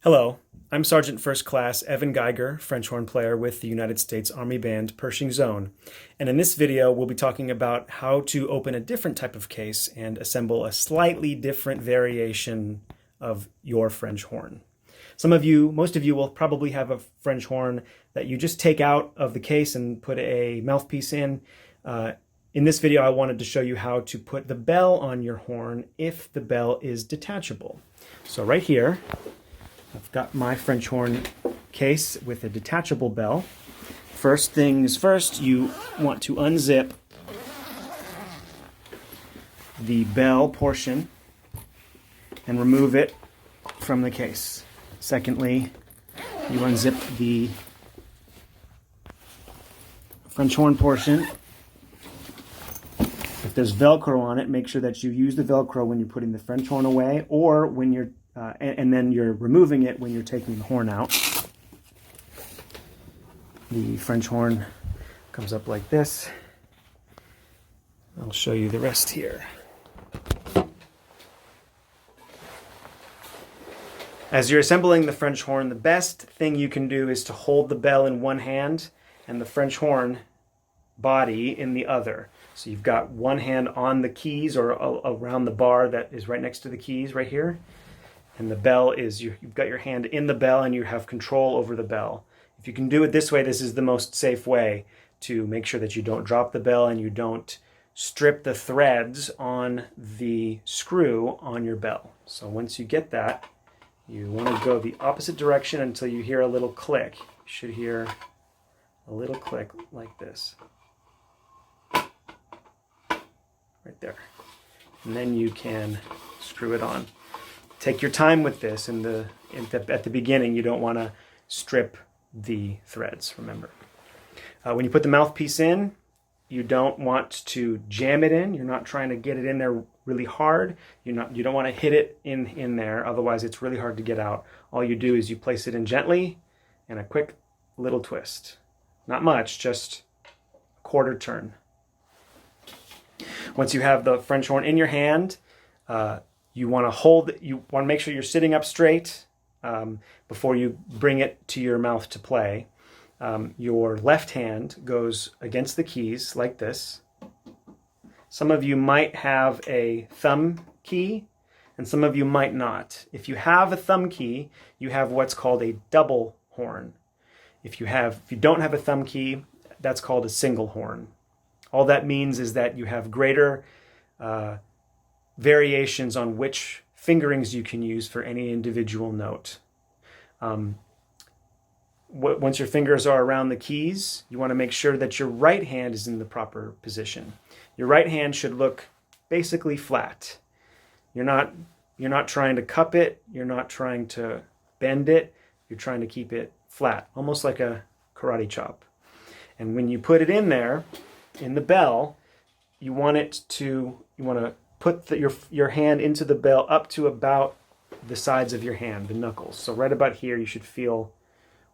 Hello, I'm Sergeant First Class Evan Geiger, French horn player with the United States Army Band Pershing Zone. And in this video, we'll be talking about how to open a different type of case and assemble a slightly different variation of your French horn. Most of you will probably have a French horn that you just take out of the case and put a mouthpiece in. In this video, I wanted to show you how to put the bell on your horn if the bell is detachable. So right here, I've got my French horn case with a detachable bell. First things first, you want to unzip the bell portion and remove it from the case. Secondly, you unzip the French horn portion. If there's Velcro on it, make sure that you use the Velcro when you're putting the French horn away, or when you're and then you're removing it when you're taking the horn out. The French horn comes up like this. I'll show you the rest here. As you're assembling the French horn, the best thing you can do is to hold the bell in one hand and the French horn body in the other. So you've got one hand on the keys or around the bar that is right next to the keys right here. And the bell is, you've got your hand in the bell and you have control over the bell. If you can do it this way, this is the most safe way to make sure that you don't drop the bell and you don't strip the threads on the screw on your bell. So once you get that, you want to go the opposite direction until you hear a little click. You should hear a little click like this. Right there. And then you can screw it on. Take your time with this. At the beginning, you don't want to strip the threads, remember. When you put the mouthpiece in, you don't want to jam it in. You're not trying to get it in there really hard. You don't want to hit it in there, otherwise it's really hard to get out. All you do is you place it in gently and a quick little twist. Not much, just a quarter turn. Once you have the French horn in your hand, you want to make sure you're sitting up straight before you bring it to your mouth to play. Your left hand goes against the keys like this. Some of you might have a thumb key and some of you might not. If you have a thumb key, you have what's called a double horn. If you don't have a thumb key, that's called a single horn. All that means is that you have greater variations on which fingerings you can use for any individual note. Once your fingers are around the keys, you want to make sure that your right hand is in the proper position. Your right hand should look basically flat. You're not trying to cup it, you're not trying to bend it, you're trying to keep it flat, almost like a karate chop. And when you put it in there, in the bell, you want to put your hand into the bell up to about the sides of your hand, the knuckles. So right about here, you should feel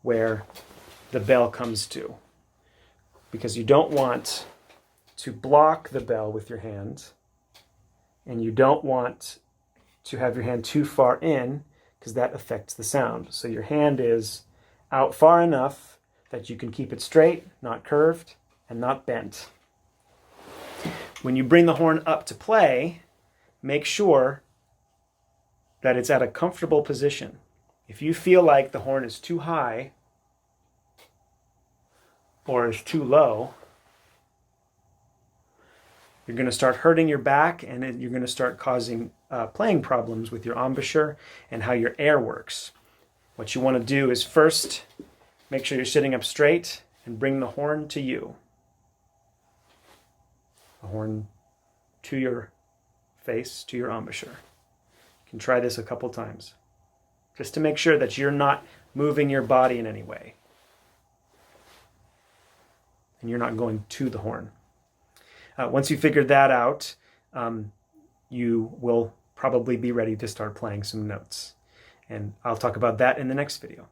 where the bell comes to, because you don't want to block the bell with your hand, and you don't want to have your hand too far in, because that affects the sound. So your hand is out far enough that you can keep it straight, not curved, and not bent. When you bring the horn up to play, make sure that it's at a comfortable position. If you feel like the horn is too high or is too low, you're going to start hurting your back and you're going to start causing playing problems with your embouchure and how your air works. What you want to do is first make sure you're sitting up straight and bring the horn to you. The horn to your face, to your embouchure. You can try this a couple times, just to make sure that you're not moving your body in any way. And you're not going to the horn. Once you figured that out, you will probably be ready to start playing some notes. And I'll talk about that in the next video.